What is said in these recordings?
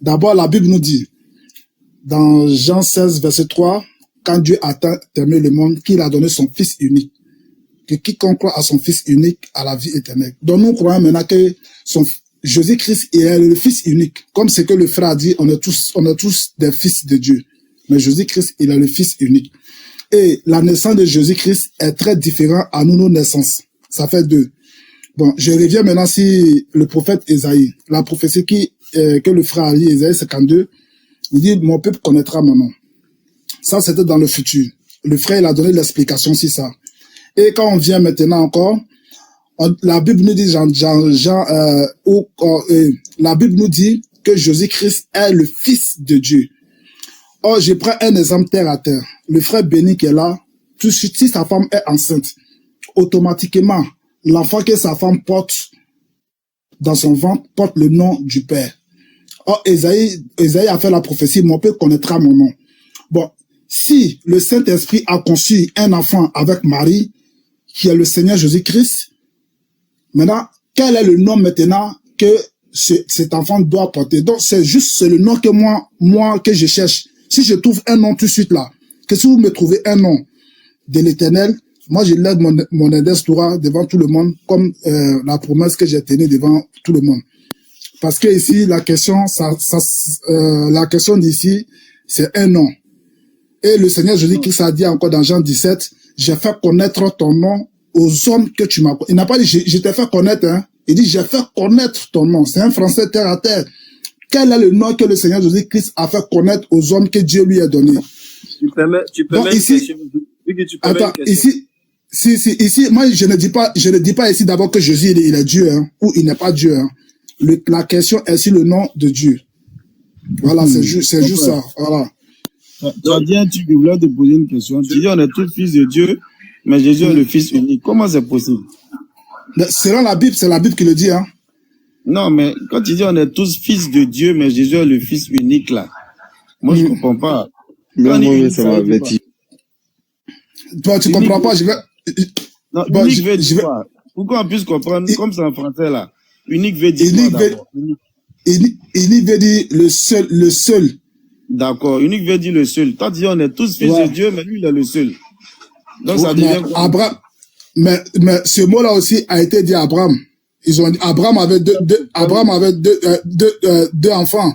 D'abord, la Bible nous dit, dans Jean 16, verset 3, quand Dieu a tant aimé le monde, qu'il a donné son Fils unique, que quiconque croit à son Fils unique a la vie éternelle. Donc nous croyons maintenant que Jésus-Christ est le Fils unique. Comme ce que le frère a dit, on est tous des fils de Dieu. Mais Jésus-Christ, il est le Fils unique. Et la naissance de Jésus-Christ est très différente à nos naissances. Ça fait deux. Bon, je reviens maintenant sur le prophète Ésaïe. La prophétie que le frère a lu, Ésaïe 52, il dit, mon peuple connaîtra mon nom. Ça, c'était dans le futur. Le frère, il a donné l'explication sur ça. Et quand on vient maintenant encore, la Bible nous dit, la Bible nous dit que Jésus-Christ est le Fils de Dieu. Or, je prends un exemple terre à terre. Le frère Béni qui est là, tout de suite, si sa femme est enceinte, automatiquement, l'enfant que sa femme porte dans son ventre porte le nom du Père. Or, Ésaïe a fait la prophétie, mon peuple connaîtra mon nom. Bon, si le Saint-Esprit a conçu un enfant avec Marie, qui est le Seigneur Jésus-Christ, maintenant, quel est le nom maintenant que cet enfant doit porter? Donc, c'est le nom que moi, que je cherche. Si je trouve un nom tout de suite là, que si vous me trouvez un nom de l'Éternel, moi, je lève mon index droit devant tout le monde, comme la promesse que j'ai tenue devant tout le monde. Parce que ici, la question d'ici, c'est un nom. Et le Seigneur Jésus-Christ a dit encore dans Jean 17, j'ai fait connaître ton nom aux hommes que tu m'as... Il n'a pas dit, je t'ai fait connaître, hein. Il dit, j'ai fait connaître ton nom. C'est un français terre à terre. Quel est le nom que le Seigneur Jésus-Christ a fait connaître aux hommes que Dieu lui a donné? Tu permets donc, ici, attends, ici, moi, je ne dis pas ici d'abord que Jésus, il est Dieu, hein, ou il n'est pas Dieu, hein. La question est sur le nom de Dieu. Voilà, c'est juste ça, voilà. Tu as dit un truc, je voulais te poser une question. Tu dis, on est tous fils de Dieu, mais Jésus est le Fils unique. Comment c'est possible? Selon la Bible, c'est la Bible qui le dit, hein. Non, mais quand tu dis on est tous fils de Dieu, mais Jésus est le Fils unique, là. Moi, je comprends pas. Mais ça va vêtir. Toi, tu comprends pas, je vais... Non, unique veut dire quoi? Pourquoi on puisse comprendre, comme c'est en français, là? Unique veut dire quoi, d'abord? Unique veut dire le seul. D'accord, unique veut dire le seul. Toi, tu dis on est tous fils de Dieu, mais lui, il est le seul. Donc, ça devient quoi? Abraham, mais ce mot-là aussi a été dit à Abraham. Ils ont dit, Abraham avait deux enfants.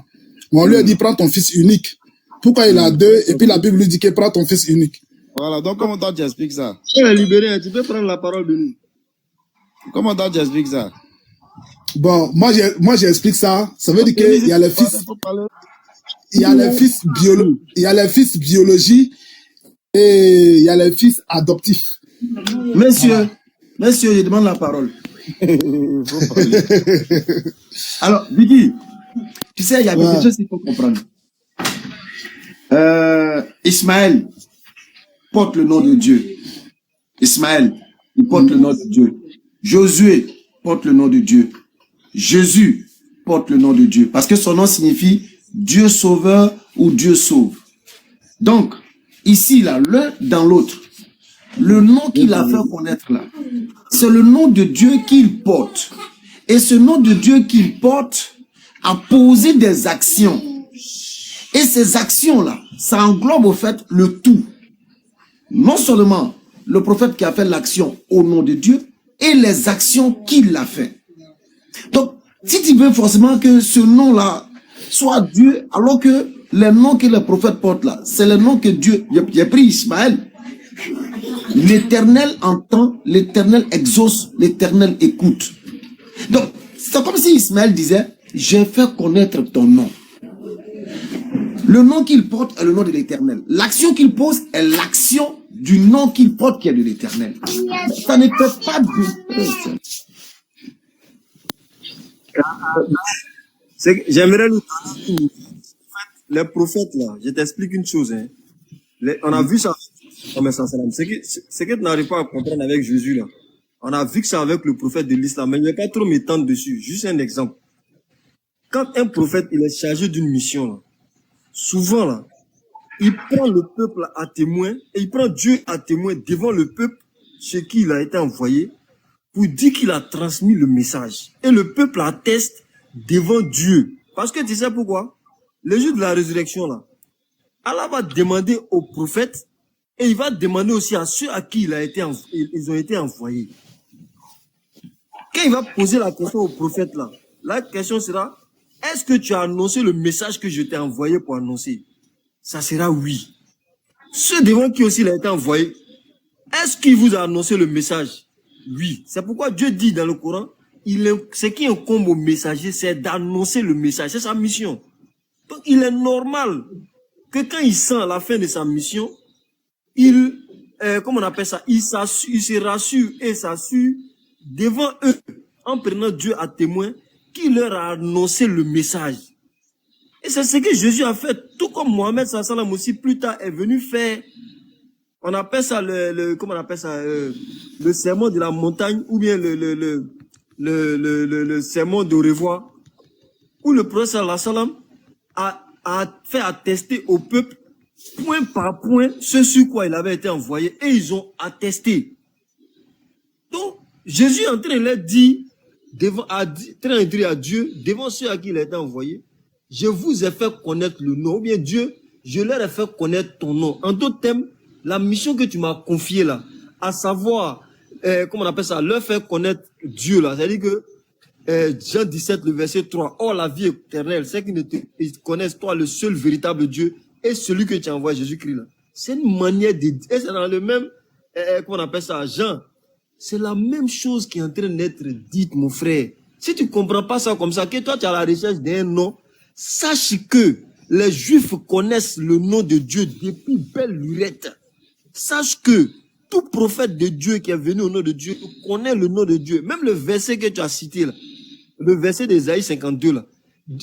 On lui a dit, prends ton fils unique. Pourquoi il a deux, et puis la Bible lui dit que prends ton fils unique. Voilà, donc comment toi tu expliques ça? Tu es libéré, tu peux prendre la parole de nous. Comment toi tu expliques ça? Bon, moi j'explique ça. Ça veut dire qu'il y a les fils, il y a les fils biologiques et il y a les fils adoptifs. Monsieur, je demande la parole. Alors, Biggie, tu sais, il y a quelque chose qu'il faut comprendre. Ismaël porte le nom de Dieu. Ismaël, il porte le nom de Dieu. Josué porte le nom de Dieu. Jésus porte le nom de Dieu. Parce que son nom signifie Dieu sauveur ou Dieu sauve. Donc, ici, là, l'un dans l'autre, le nom qu'il a fait connaître là, c'est le nom de Dieu qu'il porte. Et ce nom de Dieu qu'il porte a posé des actions. Et ces actions-là, ça englobe au fait le tout. Non seulement le prophète qui a fait l'action au nom de Dieu, et les actions qu'il a fait. Donc, si tu veux forcément que ce nom-là soit Dieu, alors que les noms que le prophète porte là, c'est le nom que Dieu... J'ai pris Ismaël. L'Éternel entend, l'Éternel exauce, l'Éternel écoute. Donc, c'est comme si Ismaël disait, j'ai fait connaître ton nom. Le nom qu'il porte est le nom de l'Éternel. L'action qu'il pose est l'action du nom qu'il porte qui est de l'Éternel. Ça ne peut pas de... J'aimerais nous dire, les prophètes là, je t'explique une chose, hein. On a vu ça, c'est que tu n'arrives pas à comprendre avec Jésus là. On a vu que c'est avec le prophète de l'islam, mais je ne vais pas trop m'étendre dessus. Juste un exemple. Quand un prophète il est chargé d'une mission là, souvent là, il prend le peuple à témoin et il prend Dieu à témoin devant le peuple chez qui il a été envoyé pour dire qu'il a transmis le message. Et le peuple atteste devant Dieu. Parce que tu sais pourquoi? le jour de la résurrection, là, Allah va demander aux prophètes et il va demander aussi à ceux à qui ils ont été envoyés. Quand il va poser la question aux prophètes, là, la question sera, est-ce que tu as annoncé le message que je t'ai envoyé pour annoncer? Ça sera oui. Ceux devant qui aussi il a été envoyé, est-ce qu'il vous a annoncé le message? Oui. C'est pourquoi Dieu dit dans le Coran, ce qui incombe au messager, c'est d'annoncer le message. C'est sa mission. Donc, il est normal que quand il sent la fin de sa mission, comment on appelle ça, il se rassure et s'assure devant eux, en prenant Dieu à témoin, qu'il leur a annoncé le message. Et c'est ce que Jésus a fait, tout comme Mohamed sallam aussi plus tard est venu faire. On appelle ça comment on appelle ça, le sermon de la montagne, ou bien le sermon de revoir, où le prophète sallam a fait attester au peuple, point par point, ce sur quoi il avait été envoyé, et ils ont attesté. Donc, Jésus est en train de leur dire, à Dieu, devant ceux à qui il a été envoyé, je vous ai fait connaître le nom, ou bien Dieu, je leur ai fait connaître ton nom. En d'autres termes, la mission que tu m'as confiée là, à savoir, comment on appelle ça, leur faire connaître Dieu là, c'est-à-dire que Jean 17, le verset 3, oh la vie éternelle, c'est qu'ils connaissent toi le seul véritable Dieu et celui que tu as envoyé, Jésus-Christ là. C'est une manière de dire, et c'est dans le même, comment on appelle ça, Jean, c'est la même chose qui est en train d'être dite, mon frère. Si tu comprends pas ça comme ça, que toi tu es à la recherche d'un nom, sache que les Juifs connaissent le nom de Dieu depuis belle lurette. Sache que tout prophète de Dieu qui est venu au nom de Dieu connaît le nom de Dieu. Même le verset que tu as cité là, le verset d'Ésaïe 52 là,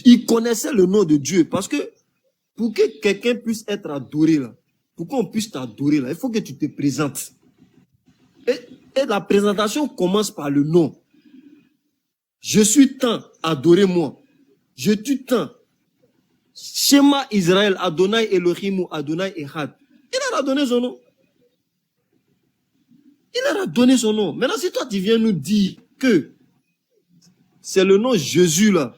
il connaissait le nom de Dieu. Parce que pour que quelqu'un puisse être adoré là, pour qu'on puisse t'adorer là, il faut que tu te présentes. Et la présentation commence par le nom. Je suis tant, adorez-moi. Je suis tant. Shema Israël, Adonai Elohim, Adonai Echad. Il leur a donné son nom. Il leur a donné son nom. Maintenant, si toi, tu viens nous dire que c'est le nom Jésus, là,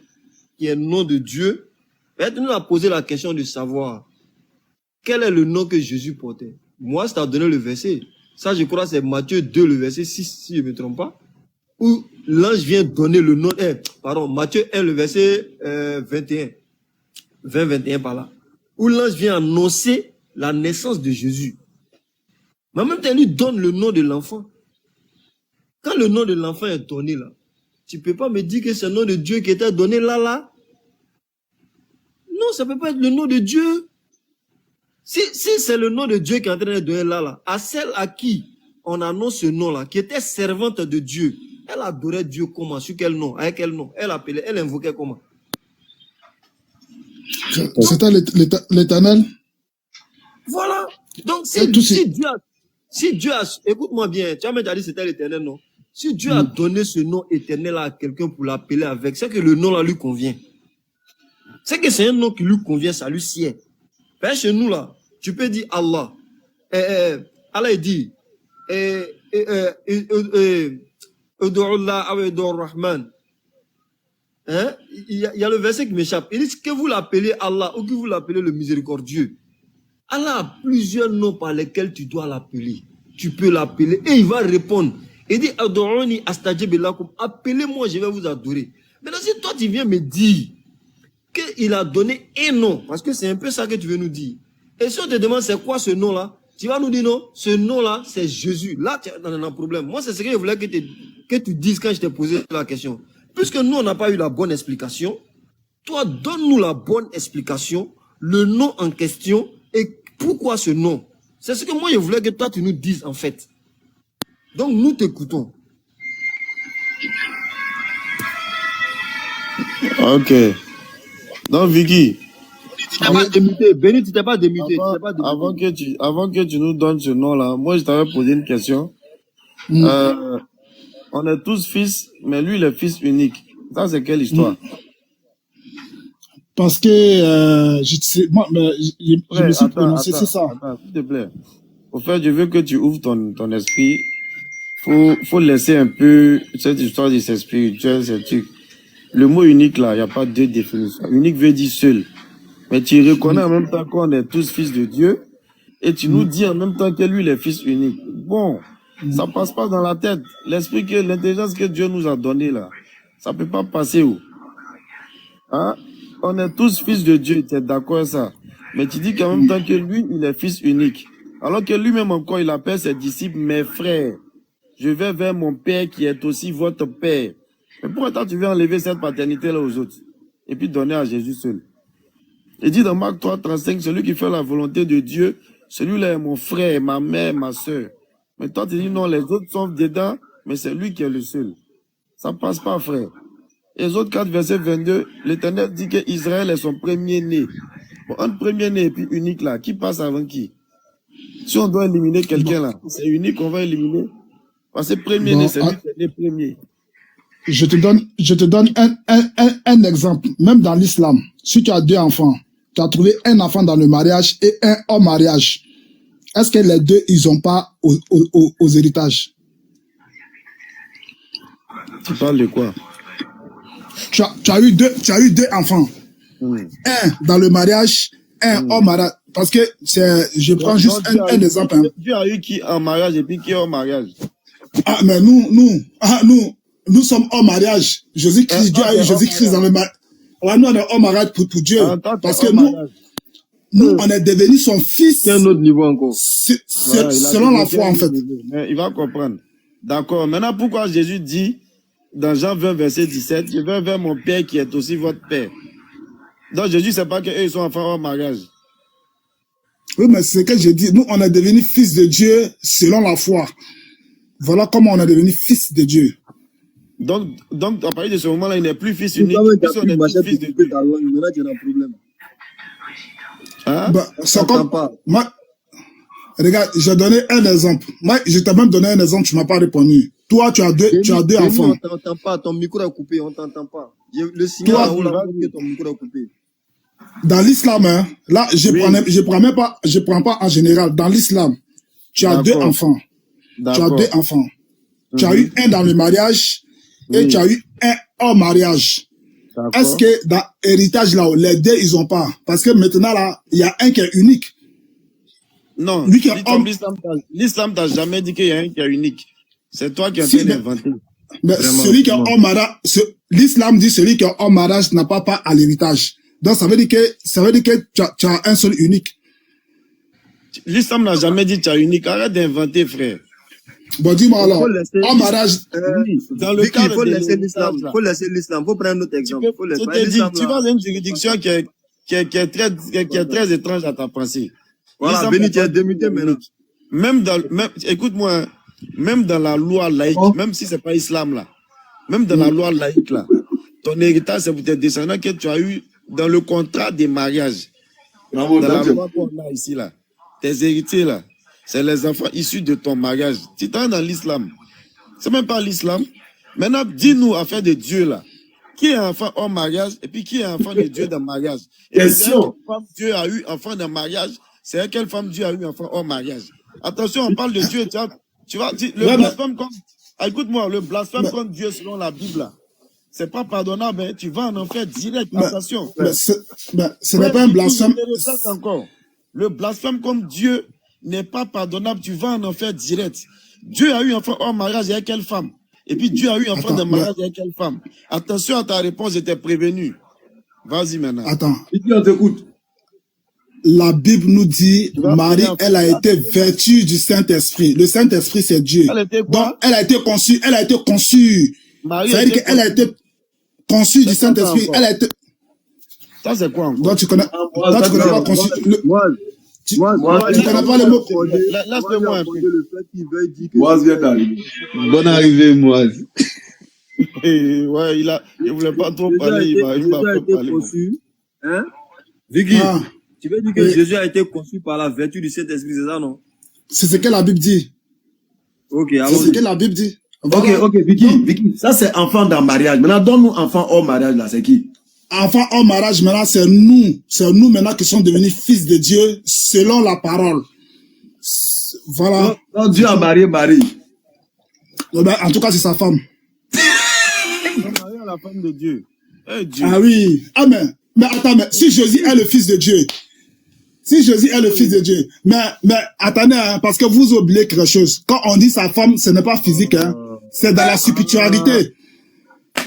qui est le nom de Dieu, peut-être nous a posé la question de savoir quel est le nom que Jésus portait. Moi, je t'ai donné le verset. Ça, je crois, c'est Matthieu 2, le verset 6, si je ne me trompe pas, où l'ange vient donner le nom, Matthieu 1, le verset 21 par là, où l'ange vient annoncer la naissance de Jésus. Mais en même temps, il lui donne le nom de l'enfant. Quand le nom de l'enfant est donné là, tu ne peux pas me dire que c'est le nom de Dieu qui était donné là. Non, ça ne peut pas être le nom de Dieu. Si c'est le nom de Dieu qui est en train de donner là, à celle à qui on annonce ce nom-là, qui était servante de Dieu, elle adorait Dieu comment? Sur quel nom? Avec quel nom? Elle appelait, elle invoquait comment? C'était l'Éternel. Voilà. Donc, si Dieu a, écoute-moi bien, tu as même dit c'était l'Éternel, non? Si Dieu a donné ce nom éternel à quelqu'un pour l'appeler avec, c'est que le nom là lui convient. C'est que c'est un nom qui lui convient, ça lui sied. Ben, chez nous là, tu peux dire Allah. Allah dit, Rahman. Hein? Il y a le verset qui m'échappe. Il dit que vous l'appelez Allah ou que vous l'appelez le miséricordieux. Allah a plusieurs noms par lesquels tu dois l'appeler. Tu peux l'appeler et il va répondre. Il dit, appelez-moi, je vais vous adorer. Maintenant, si toi tu viens me dire qu'il a donné un nom, parce que c'est un peu ça que tu veux nous dire. Et si on te demande c'est quoi ce nom-là, tu vas nous dire non, ce nom-là, c'est Jésus. Là, tu as un problème. Moi, c'est ce que je voulais que tu dises quand je t'ai posé la question. Puisque nous, on n'a pas eu la bonne explication, toi, donne-nous la bonne explication, le nom en question, et pourquoi ce nom. C'est ce que moi, je voulais que toi, tu nous dises, en fait. Donc, nous t'écoutons. Ok. Donc, Vicky. Béni, tu t'es pas démuté. Avant que tu nous donnes ce nom-là, moi, je t'avais posé une question. On est tous fils, mais lui, il est fils unique. Ça, c'est quelle histoire? Parce que je me suis prononcé, c'est ça. Attends, s'il te plaît. Au fait, je veux que tu ouvres ton esprit. Faut laisser un peu cette histoire de ces spirituels, ces trucs. Le mot unique, là, il n'y a pas deux définitions. Unique veut dire seul. Mais tu reconnais en même temps qu'on est tous fils de Dieu et tu nous dis en même temps que lui, il est fils unique. Bon, ça passe pas dans la tête. L'esprit que, l'intelligence que Dieu nous a donnée là, ça peut pas passer où? Hein? On est tous fils de Dieu, tu es d'accord avec ça? Mais tu dis qu'en même temps que lui, il est fils unique. Alors que lui-même encore, il appelle ses disciples mes frères. Je vais vers mon Père qui est aussi votre Père. Mais pourquoi toi tu veux enlever cette paternité-là aux autres? Et puis donner à Jésus seul. Il dit dans Marc 3, 35, celui qui fait la volonté de Dieu, celui-là est mon frère, ma mère, ma soeur. Mais toi tu dis non, les autres sont dedans, mais c'est lui qui est le seul. Ça passe pas, frère. Et les autres 4, verset 22, l'Éternel dit que Israël est son premier-né. Bon, un premier-né et puis unique là, qui passe avant qui? Si on doit éliminer quelqu'un là, c'est unique qu'on va éliminer. Parce que premier-né, c'est lui qui est né premier. Je te donne un exemple. Même dans l'islam, si tu as 2 enfants, tu as trouvé un enfant dans le mariage et un hors mariage. Est-ce que les 2, ils n'ont pas aux héritages? Tu parles de quoi? Tu as eu deux enfants. Un dans le mariage, un hors mariage. Parce que je prends juste un exemple. Hein. Tu as eu qui en mariage et puis qui hors mariage? Ah, mais nous sommes hors mariage. Jésus-Christ, Dieu a eu Jésus-Christ dans le mariage. Ouais, nous, on est hors mariage pour Dieu. Parce que nous, on est devenu son fils. C'est un autre niveau encore. Selon la foi, en fait. Il va comprendre. D'accord. Maintenant, pourquoi Jésus dit, dans Jean 20, verset 17, je vais vers mon Père qui est aussi votre Père. Donc, Jésus ne sait pas qu'eux, ils sont enfants hors mariage. Oui, mais c'est ce que je dis. Nous, on est devenu fils de Dieu selon la foi. Voilà comment on est devenu fils de Dieu. Donc à partir de ce moment-là, il n'est plus fils unique. On est tous fils de Dieu. Maintenant, tu as un problème. Hein? Bah, ça compte pas. Moi, regarde, j'ai donné un exemple. Moi, je t'ai même donné un exemple, tu m'as pas répondu. Toi, tu as deux enfants. On t'entend pas, ton micro est coupé, on t'entend pas. Le signal là où ton micro est coupé. Dans l'islam, hein, là, je prends pas en général. Dans l'islam, tu as 2 enfants. Tu as 2 enfants. Tu as eu un dans le mariage et tu as eu un hors mariage. Est-ce que dans l'héritage là, les 2, ils ont pas? Parce que maintenant là, il y a un qui est unique. Non, l'islam t'a jamais dit qu'il y a un qui est unique. C'est toi qui as fait l'inventer. Mais celui qui est hors mariage, l'islam dit celui qui est hors mariage n'a pas à l'héritage. Donc ça veut dire que tu as un seul unique. L'islam n'a jamais dit que tu as unique. Arrête d'inventer, frère. Bon, dis-moi alors, hors mariage, dans le cadre il faut laisser l'islam. Il faut laisser l'islam. Il faut prendre un autre exemple. Tu vas dans une juridiction qui est très étrange à ta pensée. Voilà, Béni, tu es démuté maintenant. Écoute-moi, même dans la loi laïque, même si c'est pas islam là, même dans la loi laïque là, ton héritage c'est pour tes descendants que tu as eu dans le contrat de mariage. Dans la loi qu'on a ici là, tes héritiers là, c'est les enfants issus de ton mariage. Tu es dans l'islam. C'est même pas l'islam. Maintenant, dis-nous, affaire de Dieu là, qui est enfant hors mariage et puis qui est enfant de Dieu dans le mariage. Et c'est quelle femme Dieu a eu enfant dans le mariage, c'est quelle femme Dieu a eu enfant hors mariage. Attention, on parle de Dieu, tu vois, le blasphème comme, écoute-moi, le blasphème contre Dieu selon la Bible là, c'est pas pardonnable, hein, tu vas en enfer direct, attention. Ce n'est pas un blasphème. Encore. Le blasphème comme Dieu n'est pas pardonnable, tu vas en enfer direct. Dieu a eu enfant hors mariage avec quelle femme? Et puis Dieu a eu enfant de mariage avec quelle femme? Attention à ta réponse, j'étais prévenu. Vas-y maintenant. Attends. On t'écoute. La Bible nous dit, Marie, elle a été vêtue du Saint-Esprit. Le Saint-Esprit, c'est Dieu. Donc, elle a été conçue. Marie c'est-à-dire qu'elle a été conçue du Saint-Esprit. Elle a été... Ça, c'est quoi encore? Donc, tu connais pas conçu. Tu connais pas le mot. Laisse-le-moi un peu. Moise vient d'arriver. Bonne arrivée, Moise. Ouais, il voulait pas trop parler. Il m'a pas parlé. Hein? Vicky, tu veux dire que Jésus a été conçu par la vertu du Saint-Esprit, c'est ça, non? C'est ce que la Bible dit. Ok, c'est ce que la Bible dit. Voilà. Ok, Vicky, ça c'est enfant dans mariage. Maintenant, donne-nous enfant hors mariage, là, c'est qui? Enfant hors mariage, maintenant, c'est nous maintenant qui sommes devenus fils de Dieu selon la parole. Voilà. Non, Dieu a marié Marie. En tout cas, c'est sa femme. Marie est la femme de Dieu. Hey, Dieu. Ah oui. Ah mais, Mais attends, mais si Jésus est le Fils de Dieu, si Jésus est le Fils de Dieu, mais attendez, hein, parce que vous oubliez quelque chose. Quand on dit sa femme, ce n'est pas physique, hein, c'est dans la spiritualité.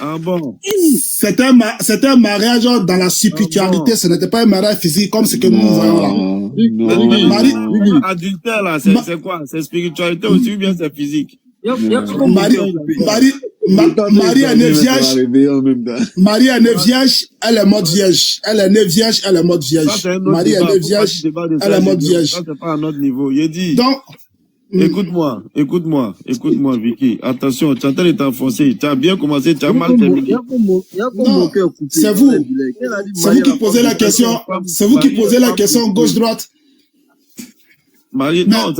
Ah bon? C'est un mariage dans la spiritualité, ce n'était pas un mariage physique comme ce que nous voyons là. Non, Marie, Adultère là, c'est quoi? C'est spiritualité aussi ou bien c'est physique? Marie est née vierge. Marie est née vierge, elle est morte vierge. Elle est née vierge, elle est morte vierge. Marie est née vierge, elle est morte vierge. Ça, c'est pas à notre niveau. Il dit. Donc, écoute-moi, Vicky. Attention, tu es en train de t'enfoncer. Tu as bien commencé, tu as mal terminé. non, c'est vous. C'est vous qui posez la question. C'est vous qui posez la question gauche-droite. Marie, non,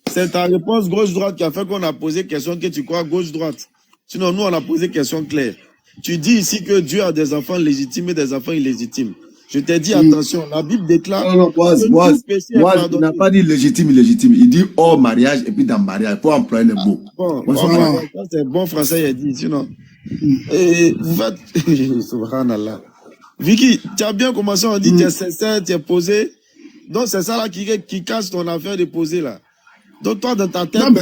c'est ta réponse gauche-droite qui a fait qu'on a posé question que tu crois gauche-droite. Sinon, nous, on a posé question claire. Tu dis ici que Dieu a des enfants légitimes et des enfants illégitimes. Je t'ai dit, attention, la Bible déclare... Non, il n'a pas dit légitime, illégitime. Il dit hors mariage et puis dans mariage. Pour employer les mots. Bon, ça c'est bon français, il a dit, sinon... Et vous faites... Subhanallah. Vicky, tu as bien commencé, on dit, tu es sincère, tu es posé. Donc, c'est ça là qui cache ton affaire de poser là. Donc, toi, dans ta tête, Non, mais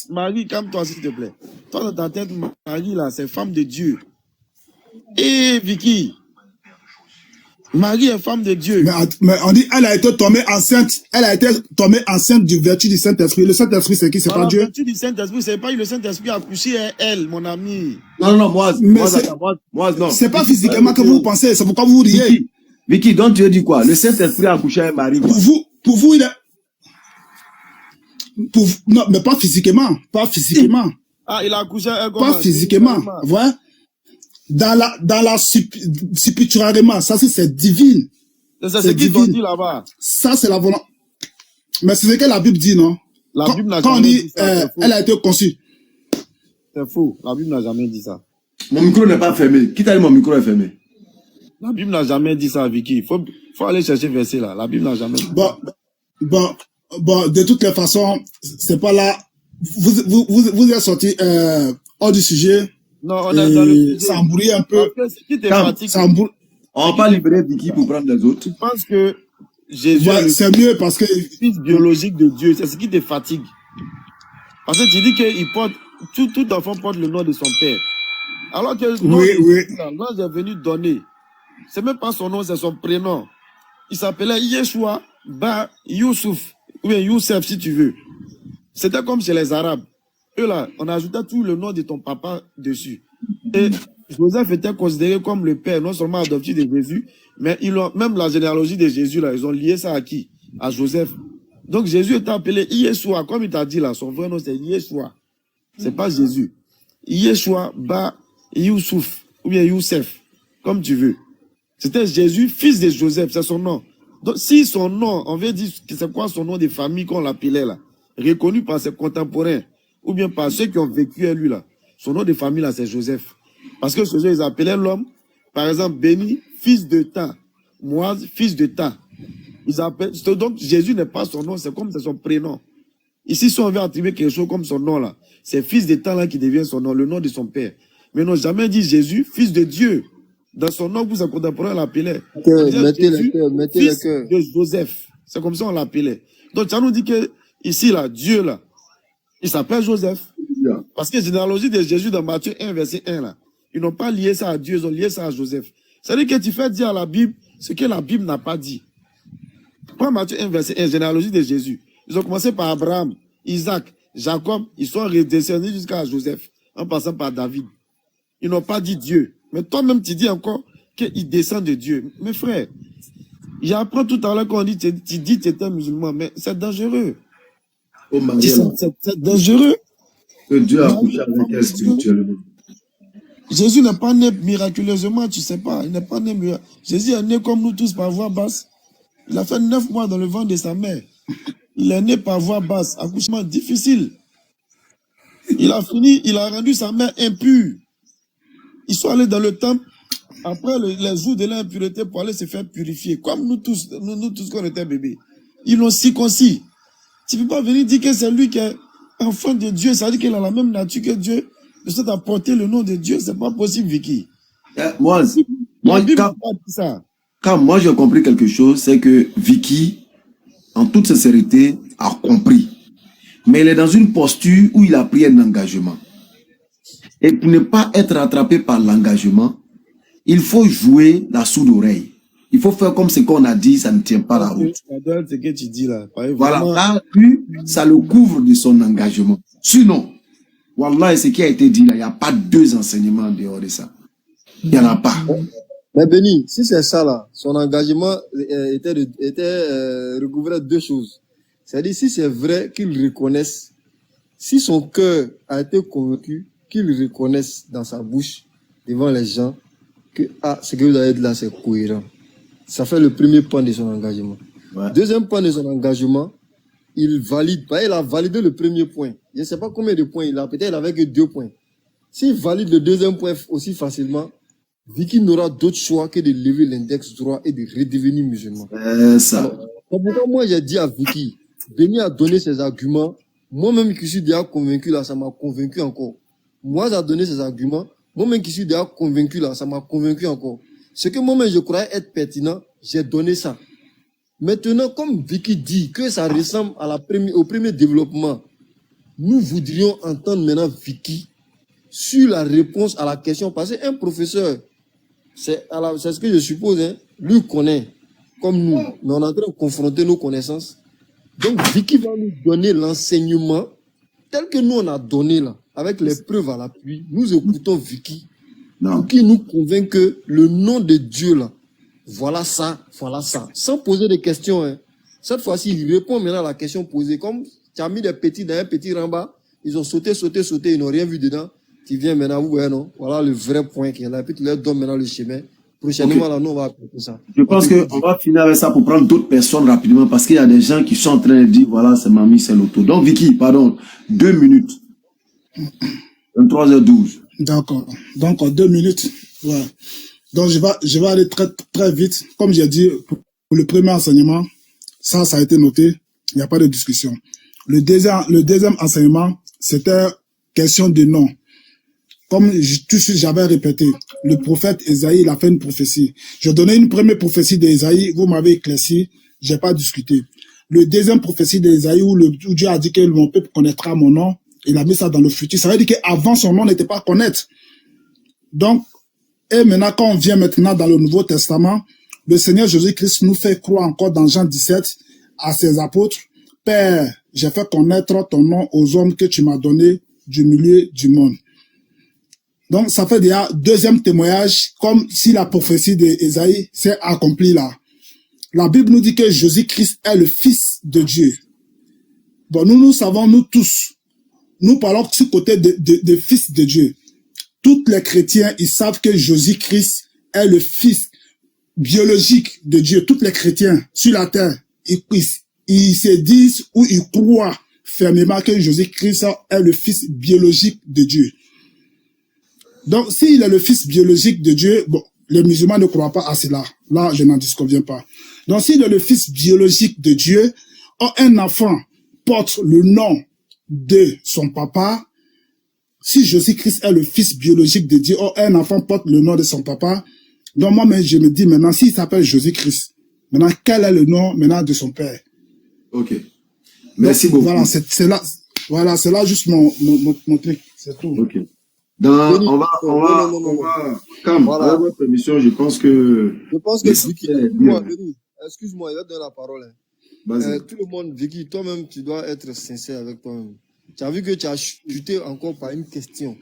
Marie, calme-toi, s'il te plaît. Toi, dans ta tête, Marie, là, c'est femme de Dieu. Et Vicky, Marie est femme de Dieu. Mais on dit, elle a été tombée enceinte. Elle a été tombée enceinte du vertu du Saint-Esprit. Le Saint-Esprit, c'est qui? C'est pas Dieu? Le vertu du Saint-Esprit, c'est pas le Saint-Esprit a couché elle, mon ami. Non, moi, non. C'est pas physiquement que vous pensez, c'est pourquoi vous riez. Vicky, donc tu dis quoi? Le Saint-Esprit a accouché à Marie. Pour vous, il est... non, mais pas physiquement. Pas physiquement. Ah, il a accouché à elle. Pas physiquement. Voilà. Dans la spirituellement, ça c'est divine. C'est ce qu'ils t'ont dit là-bas. Ça c'est la volonté. Mais c'est ce que la Bible dit, non? La Bible n'a quand on jamais dit, dit ça. elle a été conçue. C'est faux. La Bible n'a jamais dit ça. Mon micro n'est pas fermé. Qui t'a dit mon micro est fermé? La Bible n'a jamais dit ça, Vicky. Faut aller chercher verset là. La Bible n'a jamais dit ça. Bon, de toutes les façons, c'est pas là. Vous êtes sorti hors du sujet. Non, on est dans le sujet. Ça embrouille un peu. Parce que ce qui te fatigue, on va pas libérer Vicky pour prendre les autres. tu penses que Jésus est le c'est mieux parce que fils biologique de Dieu. C'est ce qui te fatigue. Parce que tu dis qu'il porte, tout enfant porte le nom de son père. Alors que le nom l'ange est venu donner. C'est même pas son nom, c'est son prénom. Il s'appelait Yeshua Ba Youssouf. Ou bien Youssef si tu veux. C'était comme chez les Arabes. Eux là, on ajoutait tout le nom de ton papa dessus. Et Joseph était considéré comme le père, non seulement adoptif de Jésus, mais même la généalogie de Jésus là, ils ont lié ça à qui? À Joseph. Donc Jésus était appelé Yeshua, comme il t'a dit là, son vrai nom c'est Yeshua. C'est pas Jésus. Yeshua Ba Youssouf, ou bien Youssef, comme tu veux. C'était Jésus, fils de Joseph, c'est son nom. Donc si son nom, on veut dire que c'est quoi son nom de famille qu'on l'appelait là, reconnu par ses contemporains, ou bien par ceux qui ont vécu à lui là. Son nom de famille là, c'est Joseph. Parce que ce jour, ils appelaient l'homme, par exemple, Béni, fils de Ta. Moise, fils de Ta. Ils appellent, donc Jésus n'est pas son nom, c'est comme c'est son prénom. Ici, si on veut attribuer quelque chose comme son nom là, c'est fils de Ta là qui devient son nom, le nom de son père. Mais ils n'ont jamais dit Jésus, fils de Dieu. Dans son nom, vous, ses contemporains l'appelaient. Mettez le cœur. De Joseph. C'est comme ça on l'appelait. Donc, ça nous dit que, ici là, Dieu là, il s'appelle Joseph. Parce que la généalogie de Jésus dans Matthieu 1, verset 1, là, ils n'ont pas lié ça à Dieu, ils ont lié ça à Joseph. C'est-à-dire que tu fais dire à la Bible ce que la Bible n'a pas dit. Prends Matthieu 1, verset 1, généalogie de Jésus. Ils ont commencé par Abraham, Isaac, Jacob, ils sont redescendus jusqu'à Joseph, en passant par David. Ils n'ont pas dit Dieu. Mais toi-même, tu dis encore qu'il descend de Dieu. Mes frères, j'apprends tout à l'heure qu'on dit, tu dis que tu es un musulman, mais c'est dangereux. Oh, c'est dangereux. Que Dieu a couché avec elle spirituellement. Jésus n'est pas né miraculeusement, tu sais pas. Il n'est pas né miraculeusement. Jésus est né comme nous tous par voie basse. Il a fait 9 mois dans le ventre de sa mère. Il est né par voie basse. Accouchement difficile. Il a rendu sa mère impure. Ils sont allés dans le temple après les jours de l'impureté pour aller se faire purifier. Comme nous tous qu'on était bébés. Ils l'ont circoncis. Tu ne peux pas venir dire que c'est lui qui est enfant de Dieu. Ça veut dire qu'il a la même nature que Dieu. De ça, porter le nom de Dieu, c'est pas possible, Vicky. Moi, la Bible n'a pas dit ça. Quand moi j'ai compris quelque chose, c'est que Vicky, en toute sincérité, a compris. Mais il est dans une posture où il a pris un engagement. Et pour ne pas être rattrapé par l'engagement, il faut jouer la sourde oreille. Il faut faire comme ce qu'on a dit, ça ne tient pas la route. Ce que tu dis là. Voilà, là, lui, ça le couvre de son engagement. Sinon, Wallah, ce qui a été dit là, il n'y a pas deux enseignements en dehors de ça. Il n'y en a pas. Mais Béni, si c'est ça là, son engagement recouvrait deux choses. C'est-à-dire, si c'est vrai qu'il reconnaisse, si son cœur a été convaincu, qu'il reconnaisse dans sa bouche, devant les gens, que ce que vous avez dit là, c'est cohérent. Ça fait le premier point de son engagement. Ouais. Deuxième point de son engagement, il valide. Il a validé le premier point. Je ne sais pas combien de points il a. Peut-être il n'avait que 2 points. S'il valide le deuxième point aussi facilement, Vicky n'aura d'autre choix que de lever l'index droit et de redevenir musulman. Ça. Alors, c'est pourquoi moi j'ai dit à Vicky, Béni a donné ses arguments. Moi-même qui suis déjà convaincu là, ça m'a convaincu encore. Moi j'ai donné ses arguments. Moi-même qui suis déjà convaincu là, ça m'a convaincu encore. Ce que moi-même je croyais être pertinent, j'ai donné ça. Maintenant, comme Vicky dit que ça ressemble à au premier développement, nous voudrions entendre maintenant Vicky sur la réponse à la question. Parce qu'un professeur, c'est ce que je suppose, hein, lui connaît, comme nous. Mais on est en train de confronter nos connaissances. Donc, Vicky va nous donner l'enseignement tel que nous on a donné là, avec les preuves à l'appui. Nous écoutons Vicky, qui nous convainc que le nom de Dieu là, voilà ça, sans poser de questions. Hein. Cette fois-ci, il répond maintenant à la question posée. Comme tu as mis des petits dans un petit ramba, ils ont sauté, ils n'ont rien vu dedans. Tu viens maintenant, vous voyez, non? Voilà le vrai point qui est là. Et puis tu leur donnes maintenant le chemin. Prochainement, là, nous, on va appliquer ça. Je pense qu'on va finir avec ça pour prendre d'autres personnes rapidement parce qu'il y a des gens qui sont en train de dire, voilà, c'est Mamie, c'est l'auto. Donc, Vicky, pardon, 2 minutes. 23h12. D'accord. Donc, 2 minutes. Ouais. Donc, je vais aller très, très vite. Comme j'ai dit, pour le premier enseignement, ça a été noté. Il n'y a pas de discussion. Le deuxième enseignement, c'était question de nom. Comme tout de suite j'avais répété, le prophète Esaïe, il a fait une prophétie. Je donnais une première prophétie d'Esaïe, vous m'avez éclairci, j'ai pas discuté. Le deuxième prophétie d'Esaïe où Dieu a dit que mon peuple connaîtra mon nom, il a mis ça dans le futur. Ça veut dire qu'avant son nom n'était pas connaître. Donc, et maintenant quand on vient maintenant dans le Nouveau Testament, le Seigneur Jésus-Christ nous fait croire encore dans Jean 17 à ses apôtres, Père, j'ai fait connaître ton nom aux hommes que tu m'as donné du milieu du monde. Donc, ça fait déjà deuxième témoignage, comme si la prophétie d'Ésaïe s'est accomplie là. La Bible nous dit que Jésus-Christ est le Fils de Dieu. Bon, nous savons, nous tous, nous parlons du côté de Fils de Dieu. Tous les chrétiens, ils savent que Jésus-Christ est le Fils biologique de Dieu. Tous les chrétiens sur la terre, ils se disent ou ils croient fermement que Jésus-Christ est le Fils biologique de Dieu. Donc, s'il est le fils biologique de Dieu, bon, les musulmans ne croient pas à cela. Là, je n'en disconviens pas. Donc, s'il est le fils biologique de Dieu, un enfant porte le nom de son papa. Si Jésus-Christ est le fils biologique de Dieu, un enfant porte le nom de son papa. Donc, moi, je me dis maintenant, s'il s'appelle Jésus-Christ, maintenant, quel est le nom maintenant de son père? Ok. Merci beaucoup. Voilà, c'est là juste mon truc. C'est tout. Ok. On va, Cam, Voilà. avec votre permission, je pense que Vicky, excuse-moi, il va te donner la parole. Hein. Vas-y. Tout le monde, Vicky, toi-même, tu dois être sincère avec toi-même. Tu as vu que tu as chuté encore par une question.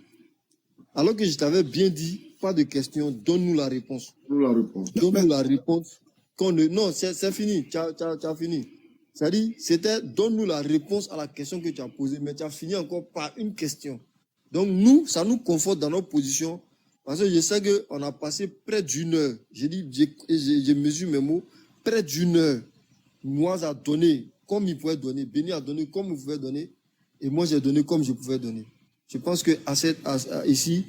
Alors que je t'avais bien dit, pas de question, donne-nous la réponse. Donne-nous la réponse. Non, c'est fini, tu as fini. C'est-à-dire, c'était donne-nous la réponse à la question que tu as posée, mais tu as fini encore par une question. Donc nous, ça nous conforte dans notre position, parce que je sais qu'on a passé près d'une heure. Je mesure mes mots, près d'une heure. Moi, a donné comme il pouvait donner, Béni a donné comme il pouvait donner, et moi j'ai donné comme je pouvais donner. Je pense que ici,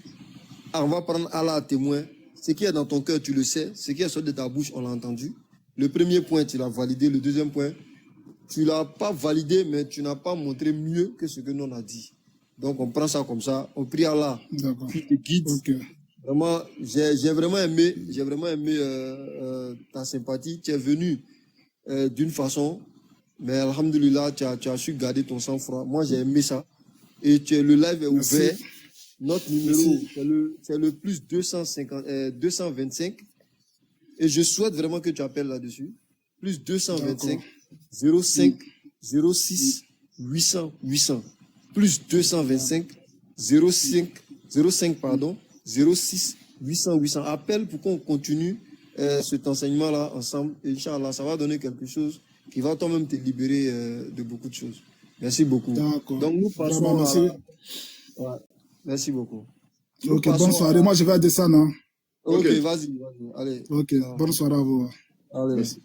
on va prendre Allah à témoin. Ce qui est dans ton cœur, tu le sais. Ce qui est sorti de ta bouche, on l'a entendu. Le premier point, tu l'as validé. Le deuxième point, tu ne l'as pas validé, mais tu n'as pas montré mieux que ce que nous on a dit. Donc, on prend ça comme ça. On prie Allah qui te guide Vraiment, j'ai vraiment aimé ta sympathie. Tu es venu d'une façon, mais alhamdoulilah, tu as su garder ton sang-froid. Moi, j'ai aimé ça. Et le live est Merci. ouvert. Notre numéro, Merci. c'est le plus 225. Et je souhaite vraiment que tu appelles là-dessus. Plus 225 05 06 800 800. Plus 225 05 pardon 06 800 800. Appelle pour qu'on continue cet enseignement-là ensemble. Et Inch'Allah, ça va donner quelque chose qui va toi-même te libérer de beaucoup de choses. Merci beaucoup. D'accord. Donc nous passons Vraiment, merci. Ouais. Merci beaucoup. Nous Ok, bonne passons soirée. Moi, je vais descendre. Hein. Ok, Ok. vas-y. Allez. Ok, bonne soirée à vous. Allez. Merci.